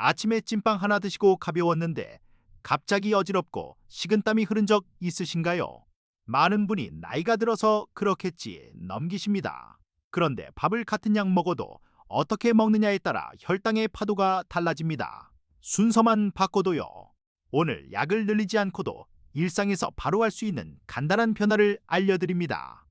아침에 찐빵 하나 드시고 가벼웠는데 갑자기 어지럽고 식은땀이 흐른 적 있으신가요? 많은 분이 나이가 들어서 그렇겠지 넘기십니다. 그런데 밥을 같은 양 먹어도 어떻게 먹느냐에 따라 혈당의 파도가 달라집니다. 순서만 바꿔도요. 오늘 약을 늘리지 않고도 일상에서 바로 할 수 있는 간단한 변화를 알려드립니다.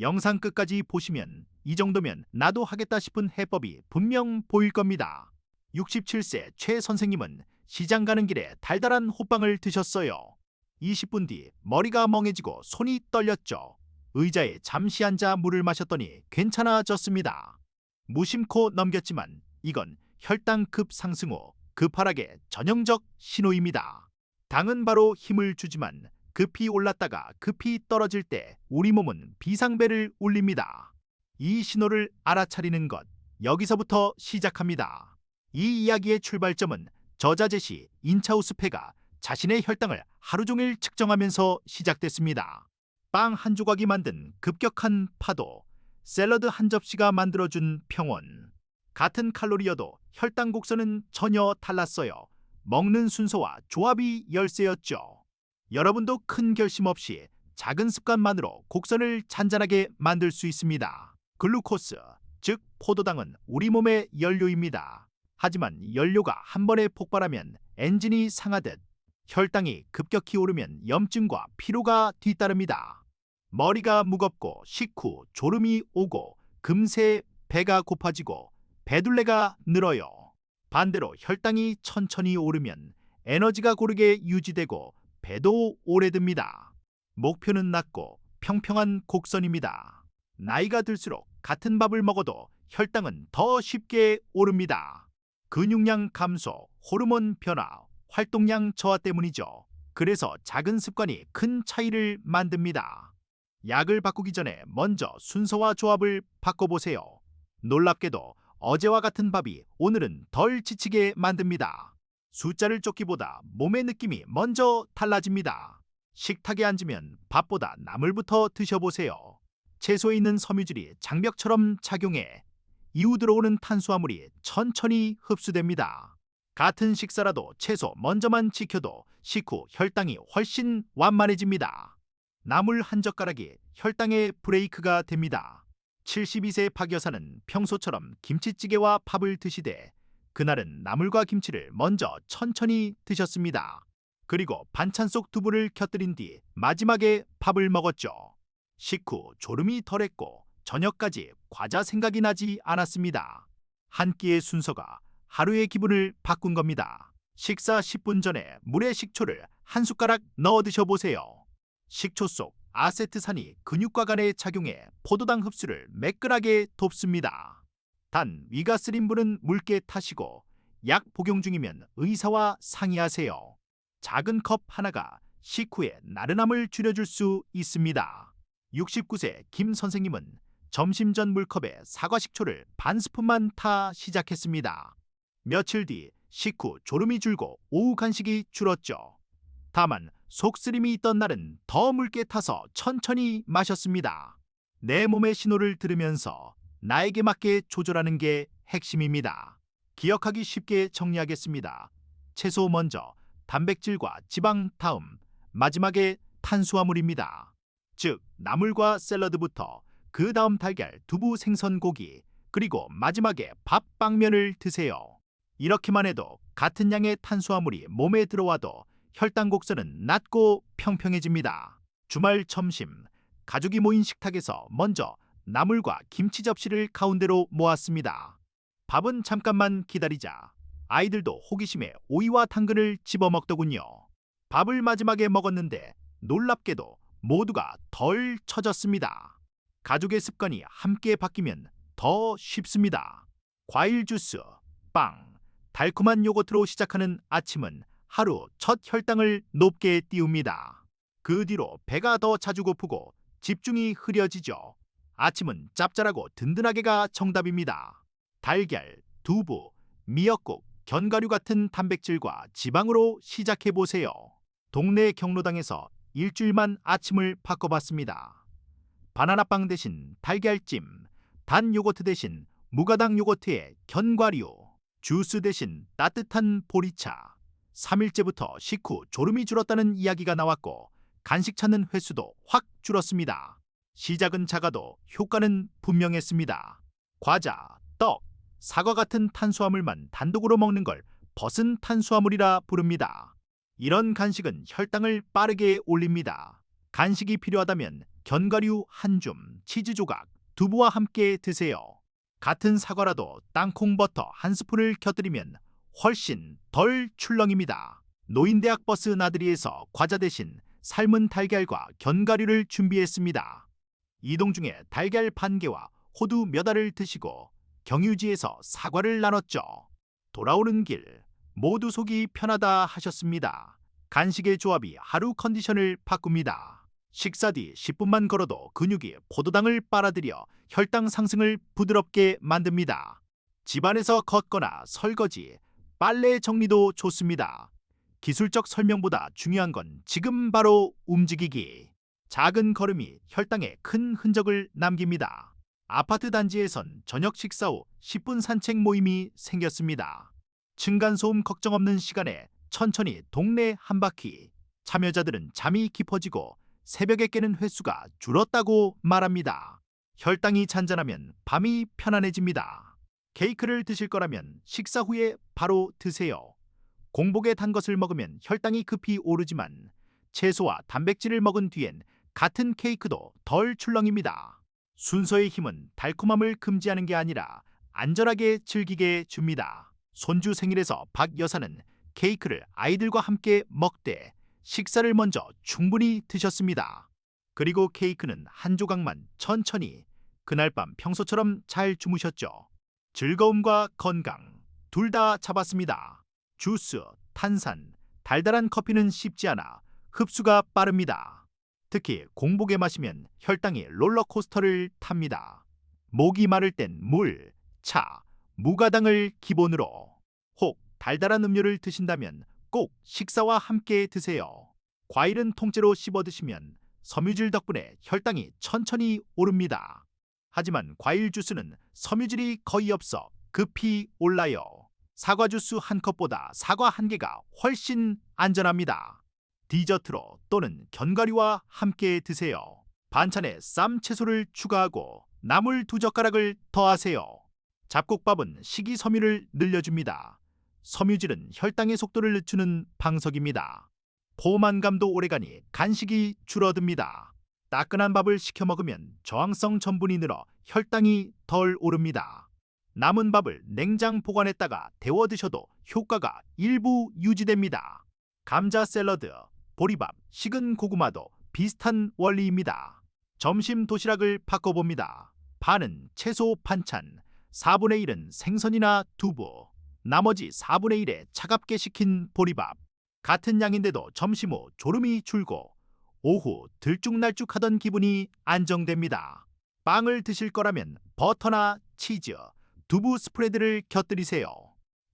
영상 끝까지 보시면 이 정도면 나도 하겠다 싶은 해법이 분명 보일 겁니다. 67세 최 선생님은 시장 가는 길에 달달한 호빵을 드셨어요. 20분 뒤 머리가 멍해지고 손이 떨렸죠. 의자에 잠시 앉아 물을 마셨더니 괜찮아졌습니다. 무심코 넘겼지만 이건 혈당 급 상승 후 급하락의 전형적 신호입니다. 당은 바로 힘을 주지만 급히 올랐다가 급히 떨어질 때 우리 몸은 비상벨을 울립니다. 이 신호를 알아차리는 것, 여기서부터 시작합니다. 이 이야기의 출발점은 저자 제시 인차우스페가 자신의 혈당을 하루 종일 측정하면서 시작됐습니다. 빵 한 조각이 만든 급격한 파도, 샐러드 한 접시가 만들어준 평온. 같은 칼로리여도 혈당 곡선은 전혀 달랐어요. 먹는 순서와 조합이 열쇠였죠. 여러분도 큰 결심 없이 작은 습관만으로 곡선을 잔잔하게 만들 수 있습니다. 글루코스, 즉 포도당은 우리 몸의 연료입니다. 하지만 연료가 한 번에 폭발하면 엔진이 상하듯 혈당이 급격히 오르면 염증과 피로가 뒤따릅니다. 머리가 무겁고 식후 졸음이 오고 금세 배가 고파지고 배둘레가 늘어요. 반대로 혈당이 천천히 오르면 에너지가 고르게 유지되고 배도 오래 듭니다. 목표는 낮고 평평한 곡선입니다. 나이가 들수록 같은 밥을 먹어도 혈당은 더 쉽게 오릅니다. 근육량 감소, 호르몬 변화, 활동량 저하 때문이죠. 그래서 작은 습관이 큰 차이를 만듭니다. 약을 바꾸기 전에 먼저 순서와 조합을 바꿔보세요. 놀랍게도 어제와 같은 밥이 오늘은 덜 지치게 만듭니다. 숫자를 쫓기보다 몸의 느낌이 먼저 달라집니다. 식탁에 앉으면 밥보다 나물부터 드셔보세요. 채소에 있는 섬유질이 장벽처럼 작용해 이후 들어오는 탄수화물이 천천히 흡수됩니다. 같은 식사라도 채소 먼저만 지켜도 식후 혈당이 훨씬 완만해집니다. 나물 한 젓가락이 혈당의 브레이크가 됩니다. 72세 박 여사는 평소처럼 김치찌개와 밥을 드시되 그날은 나물과 김치를 먼저 천천히 드셨습니다. 그리고 반찬 속 두부를 곁들인 뒤 마지막에 밥을 먹었죠. 식후 졸음이 덜했고 저녁까지 과자 생각이 나지 않았습니다. 한 끼의 순서가 하루의 기분을 바꾼 겁니다. 식사 10분 전에 물에 식초를 한 숟가락 넣어 드셔보세요. 식초 속 아세트산이 근육과 간에 작용해 포도당 흡수를 매끈하게 돕습니다. 단, 위가 쓰린 분은 묽게 타시고 약 복용 중이면 의사와 상의하세요. 작은 컵 하나가 식후의 나른함을 줄여줄 수 있습니다. 69세 김 선생님은 점심 전 물컵에 사과 식초를 반 스푼만 타 시작했습니다. 며칠 뒤 식후 졸음이 줄고 오후 간식이 줄었죠. 다만 속쓰림이 있던 날은 더 묽게 타서 천천히 마셨습니다. 내 몸의 신호를 들으면서 나에게 맞게 조절하는 게 핵심입니다. 기억하기 쉽게 정리하겠습니다. 채소 먼저, 단백질과 지방 다음, 마지막에 탄수화물입니다. 즉, 나물과 샐러드부터 그 다음 달걀, 두부, 생선, 고기, 그리고 마지막에 밥, 빵면을 드세요. 이렇게만 해도 같은 양의 탄수화물이 몸에 들어와도 혈당 곡선은 낮고 평평해집니다. 주말 점심, 가족이 모인 식탁에서 먼저 나물과 김치 접시를 가운데로 모았습니다. 밥은 잠깐만 기다리자. 아이들도 호기심에 오이와 당근을 집어먹더군요. 밥을 마지막에 먹었는데 놀랍게도 모두가 덜 처졌습니다. 가족의 습관이 함께 바뀌면 더 쉽습니다. 과일 주스, 빵, 달콤한 요거트로 시작하는 아침은 하루 첫 혈당을 높게 띄웁니다. 그 뒤로 배가 더 자주 고프고 집중이 흐려지죠. 아침은 짭짤하고 든든하게가 정답입니다. 달걀, 두부, 미역국, 견과류 같은 단백질과 지방으로 시작해보세요. 동네 경로당에서 일주일만 아침을 바꿔봤습니다. 바나나빵 대신 달걀찜, 단 요거트 대신 무가당 요거트에 견과류. 주스 대신 따뜻한 보리차. 3일째부터 식후 졸음이 줄었다는 이야기가 나왔고 간식 찾는 횟수도 확 줄었습니다. 시작은 작아도 효과는 분명했습니다. 과자, 떡, 사과 같은 탄수화물만 단독으로 먹는 걸 벗은 탄수화물이라 부릅니다. 이런 간식은 혈당을 빠르게 올립니다. 간식이 필요하다면 견과류 한 줌, 치즈 조각, 두부와 함께 드세요. 같은 사과라도 땅콩 버터 한 스푼을 곁들이면 훨씬 덜 출렁입니다. 노인대학 버스 나들이에서 과자 대신 삶은 달걀과 견과류를 준비했습니다. 이동 중에 달걀 반 개와 호두 몇 알을 드시고 경유지에서 사과를 나눴죠. 돌아오는 길 모두 속이 편하다 하셨습니다. 간식의 조합이 하루 컨디션을 바꿉니다. 식사 뒤 10분만 걸어도 근육이 포도당을 빨아들여 혈당 상승을 부드럽게 만듭니다. 집안에서 걷거나 설거지, 빨래 정리도 좋습니다. 기술적 설명보다 중요한 건 지금 바로 움직이기. 작은 걸음이 혈당에 큰 흔적을 남깁니다. 아파트 단지에선 저녁 식사 후 10분 산책 모임이 생겼습니다. 층간소음 걱정 없는 시간에 천천히 동네 한 바퀴. 참여자들은 잠이 깊어지고 새벽에 깨는 횟수가 줄었다고 말합니다. 혈당이 잔잔하면 밤이 편안해집니다. 케이크를 드실 거라면 식사 후에 바로 드세요. 공복에 단 것을 먹으면 혈당이 급히 오르지만 채소와 단백질을 먹은 뒤엔 같은 케이크도 덜 출렁입니다. 순서의 힘은 달콤함을 금지하는 게 아니라 안전하게 즐기게 줍니다. 손주 생일에서 박 여사는 케이크를 아이들과 함께 먹되 식사를 먼저 충분히 드셨습니다. 그리고 케이크는 한 조각만 천천히. 그날 밤 평소처럼 잘 주무셨죠. 즐거움과 건강 둘 다 잡았습니다. 주스, 탄산, 달달한 커피는 씹지 않아 흡수가 빠릅니다. 특히 공복에 마시면 혈당이 롤러코스터를 탑니다. 목이 마를 땐 물, 차, 무가당을 기본으로. 혹 달달한 음료를 드신다면 꼭 식사와 함께 드세요. 과일은 통째로 씹어 드시면 섬유질 덕분에 혈당이 천천히 오릅니다. 하지만 과일 주스는 섬유질이 거의 없어 급히 올라요. 사과 주스 한 컵보다 사과 한 개가 훨씬 안전합니다. 디저트로 또는 견과류와 함께 드세요. 반찬에 쌈 채소를 추가하고 나물 2젓가락을 더하세요. 잡곡밥은 식이섬유를 늘려줍니다. 섬유질은 혈당의 속도를 늦추는 방석입니다. 포만감도 오래가니 간식이 줄어듭니다. 따끈한 밥을 시켜 먹으면 저항성 전분이 늘어 혈당이 덜 오릅니다. 남은 밥을 냉장 보관했다가 데워 드셔도 효과가 일부 유지됩니다. 감자 샐러드, 보리밥, 식은 고구마도 비슷한 원리입니다. 점심 도시락을 바꿔봅니다. 반은 채소 반찬, 4분의 1은 생선이나 두부, 나머지 4분의 1에 차갑게 식힌 보리밥. 같은 양인데도 점심 후 졸음이 줄고 오후 들쭉날쭉하던 기분이 안정됩니다. 빵을 드실 거라면 버터나 치즈, 두부 스프레드를 곁들이세요.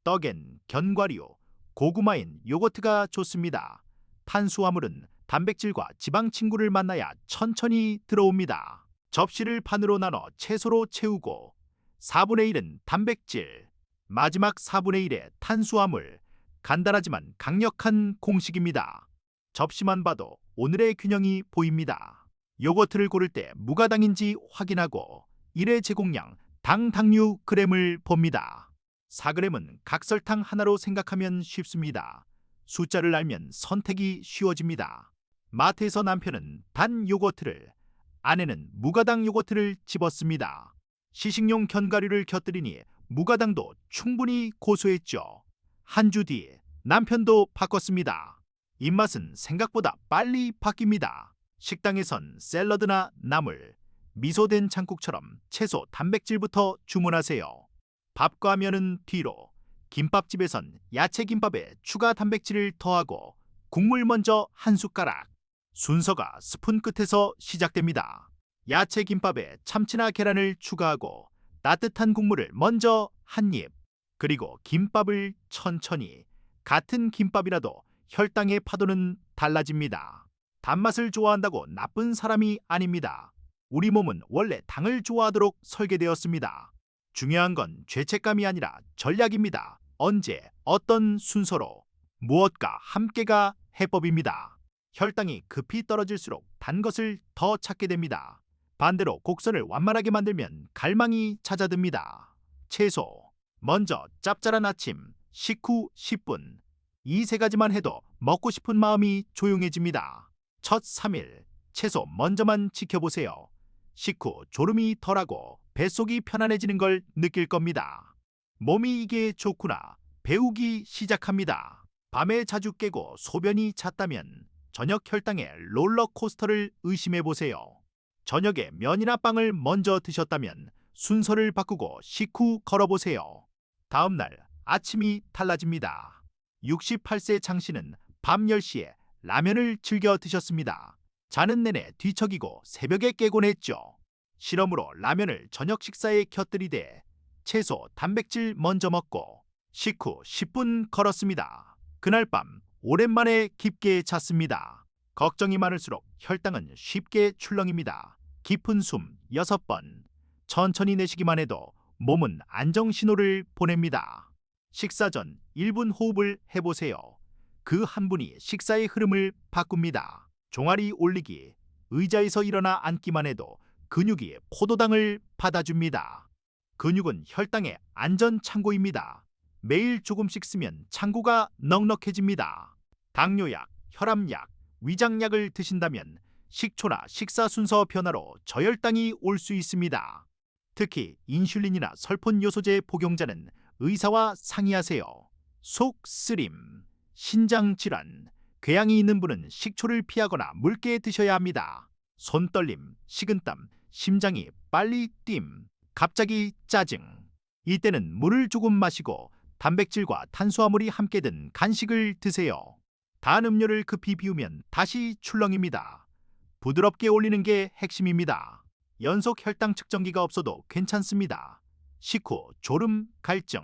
떡엔 견과류, 고구마인 요거트가 좋습니다. 탄수화물은 단백질과 지방 친구를 만나야 천천히 들어옵니다. 접시를 반으로 나눠 채소로 채우고 4분의 1은 단백질, 마지막 4분의 1의 탄수화물. 간단하지만 강력한 공식입니다. 접시만 봐도 오늘의 균형이 보입니다. 요거트를 고를 때 무가당인지 확인하고 1회 제공량 당류 그램을 봅니다. 4g은 각설탕 하나로 생각하면 쉽습니다. 숫자를 알면 선택이 쉬워집니다. 마트에서 남편은 단 요거트를, 아내는 무가당 요거트를 집었습니다. 시식용 견과류를 곁들이니 무가당도 충분히 고소했죠. 한 주 뒤 남편도 바꿨습니다. 입맛은 생각보다 빨리 바뀝니다. 식당에선 샐러드나 나물, 미소된 장국처럼 채소 단백질부터 주문하세요. 밥과 면은 뒤로, 김밥집에선 야채 김밥에 추가 단백질을 더하고 국물 먼저 한 숟가락. 순서가 스푼 끝에서 시작됩니다. 야채 김밥에 참치나 계란을 추가하고 따뜻한 국물을 먼저 한 입. 그리고 김밥을 천천히. 같은 김밥이라도 혈당의 파도는 달라집니다. 단맛을 좋아한다고 나쁜 사람이 아닙니다. 우리 몸은 원래 당을 좋아하도록 설계되었습니다. 중요한 건 죄책감이 아니라 전략입니다. 언제, 어떤 순서로, 무엇과 함께가 해법입니다. 혈당이 급히 떨어질수록 단 것을 더 찾게 됩니다. 반대로 곡선을 완만하게 만들면 갈망이 잦아듭니다. 채소. 먼저 짭짤한 아침, 식후 10분. 이 세 가지만 해도 먹고 싶은 마음이 조용해집니다. 첫 3일, 채소 먼저만 지켜보세요. 식후 졸음이 덜하고 뱃속이 편안해지는 걸 느낄 겁니다. 몸이 이게 좋구나 배우기 시작합니다. 밤에 자주 깨고 소변이 잦다면 저녁 혈당의 롤러코스터를 의심해보세요. 저녁에 면이나 빵을 먼저 드셨다면 순서를 바꾸고 식후 걸어보세요. 다음날 아침이 달라집니다. 68세 장 씨는 밤 10시에 라면을 즐겨 드셨습니다. 자는 내내 뒤척이고 새벽에 깨곤 했죠. 실험으로 라면을 저녁 식사에 곁들이되 채소, 단백질 먼저 먹고 식후 10분 걸었습니다. 그날 밤 오랜만에 깊게 잤습니다. 걱정이 많을수록 혈당은 쉽게 출렁입니다. 깊은 숨 6번. 천천히 내쉬기만 해도 몸은 안정 신호를 보냅니다. 식사 전 1분 호흡을 해보세요. 그 한 분이 식사의 흐름을 바꿉니다. 종아리 올리기, 의자에서 일어나 앉기만 해도 근육이 포도당을 받아줍니다. 근육은 혈당의 안전 창고입니다. 매일 조금씩 쓰면 창고가 넉넉해집니다. 당뇨약, 혈압약, 위장약을 드신다면 식초나 식사 순서 변화로 저혈당이 올 수 있습니다. 특히 인슐린이나 설폰 요소제 복용자는 의사와 상의하세요. 속 쓰림, 신장 질환, 궤양이 있는 분은 식초를 피하거나 묽게 드셔야 합니다. 손떨림, 식은땀, 심장이 빨리 뛴, 갑자기 짜증. 이때는 물을 조금 마시고 단백질과 탄수화물이 함께 든 간식을 드세요. 단 음료를 급히 비우면 다시 출렁입니다. 부드럽게 올리는 게 핵심입니다. 연속 혈당 측정기가 없어도 괜찮습니다. 식후 졸음, 갈증,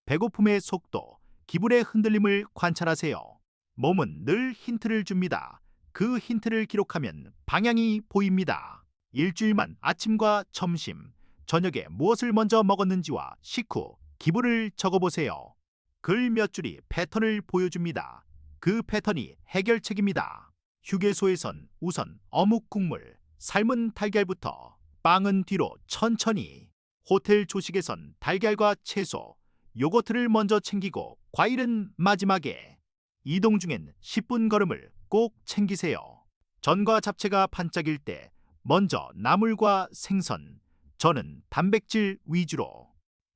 배고픔의 속도, 기분의 흔들림을 관찰하세요. 몸은 늘 힌트를 줍니다. 그 힌트를 기록하면 방향이 보입니다. 일주일만 아침과 점심, 저녁에 무엇을 먼저 먹었는지와 식후 기분을 적어보세요. 글 몇 줄이 패턴을 보여줍니다. 그 패턴이 해결책입니다. 휴게소에선 우선 어묵 국물, 삶은 달걀부터, 빵은 뒤로 천천히. 호텔 조식에선 달걀과 채소, 요거트를 먼저 챙기고 과일은 마지막에. 이동 중엔 10분 걸음을 꼭 챙기세요. 전과 잡채가 반짝일 때 먼저 나물과 생선, 저는 단백질 위주로.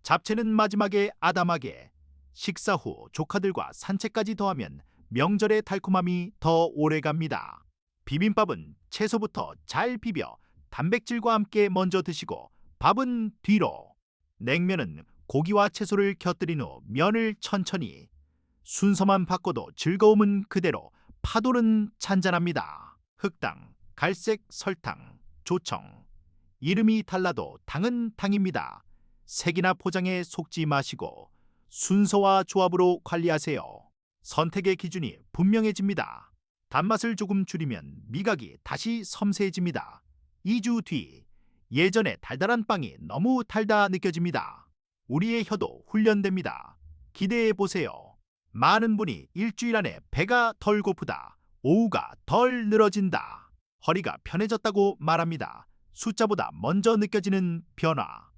잡채는 마지막에 아담하게. 식사 후 조카들과 산책까지 더하면 명절의 달콤함이 더 오래갑니다. 비빔밥은 채소부터 잘 비벼 단백질과 함께 먼저 드시고 밥은 뒤로. 냉면은 고기와 채소를 곁들인 후 면을 천천히. 순서만 바꿔도 즐거움은 그대로, 파도는 잔잔합니다. 흑당, 갈색 설탕, 조청. 이름이 달라도 당은 당입니다. 색이나 포장에 속지 마시고 순서와 조합으로 관리하세요. 선택의 기준이 분명해집니다. 단맛을 조금 줄이면 미각이 다시 섬세해집니다. 2주 뒤, 예전에 달달한 빵이 너무 달다 느껴집니다. 우리의 혀도 훈련됩니다. 기대해 보세요. 많은 분이 일주일 안에 배가 덜 고프다, 오후가 덜 늘어진다, 허리가 편해졌다고 말합니다. 숫자보다 먼저 느껴지는 변화.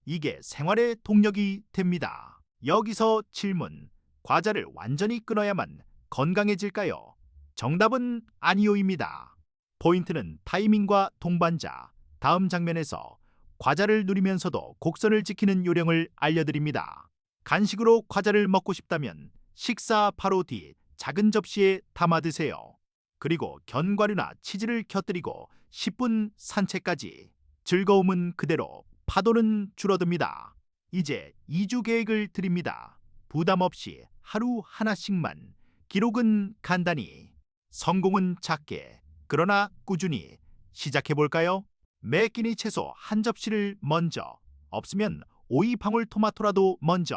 이게 생활의 동력이 됩니다. 여기서 질문. 과자를 완전히 끊어야만 건강해질까요? 정답은 아니요입니다. 포인트는 타이밍과 동반자. 다음 장면에서 과자를 누리면서도 곡선을 지키는 요령을 알려드립니다. 간식으로 과자를 먹고 싶다면 식사 바로 뒤 작은 접시에 담아 드세요. 그리고 견과류나 치즈를 곁들이고 10분 산책까지. 즐거움은 그대로, 파도는 줄어듭니다. 이제 2주 계획을 드립니다. 부담 없이 하루 하나씩만. 기록은 간단히, 성공은 작게, 그러나 꾸준히. 시작해볼까요? 매 끼니 채소 한 접시를 먼저, 없으면 오이 방울토마토라도 먼저.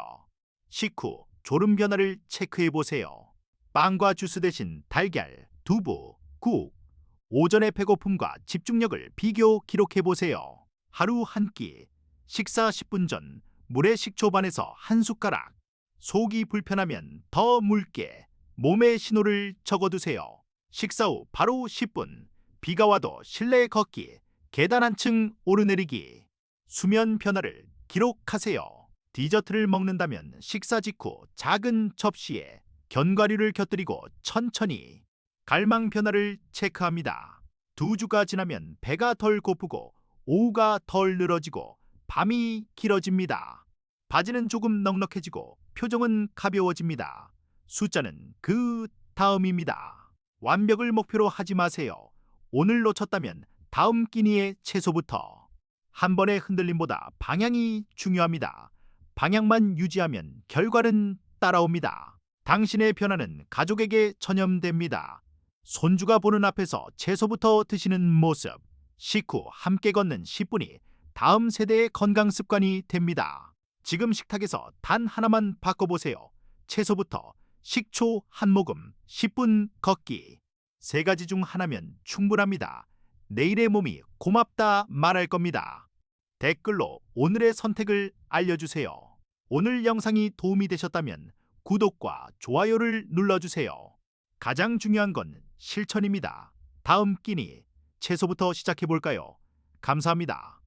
식후 졸음 변화를 체크해보세요. 빵과 주스 대신 달걀, 두부, 국. 오전의 배고픔과 집중력을 비교 기록해보세요. 하루 한 끼. 식사 10분 전 물에 식초 반에서 한 숟가락. 속이 불편하면 더 묽게 몸의 신호를 적어두세요. 식사 후 바로 10분. 비가 와도 실내 걷기, 계단 한층 오르내리기. 수면 변화를 기록하세요. 디저트를 먹는다면 식사 직후 작은 접시에 견과류를 곁들이고 천천히 갈망 변화를 체크합니다. 2주가 지나면 배가 덜 고프고 오후가 덜 늘어지고 밤이 길어집니다. 바지는 조금 넉넉해지고 표정은 가벼워집니다. 숫자는 그 다음입니다. 완벽을 목표로 하지 마세요. 오늘 놓쳤다면 다음 끼니의 채소부터. 한 번의 흔들림보다 방향이 중요합니다. 방향만 유지하면 결과는 따라옵니다. 당신의 변화는 가족에게 전염됩니다. 손주가 보는 앞에서 채소부터 드시는 모습, 식후 함께 걷는 10분이 다음 세대의 건강 습관이 됩니다. 지금 식탁에서 단 하나만 바꿔보세요. 채소부터 식초 한 모금, 10분 걷기. 3가지 중 하나면 충분합니다. 내일의 몸이 고맙다 말할 겁니다. 댓글로 오늘의 선택을 알려주세요. 오늘 영상이 도움이 되셨다면 구독과 좋아요를 눌러주세요. 가장 중요한 건 실천입니다. 다음 끼니 채소부터 시작해볼까요? 감사합니다.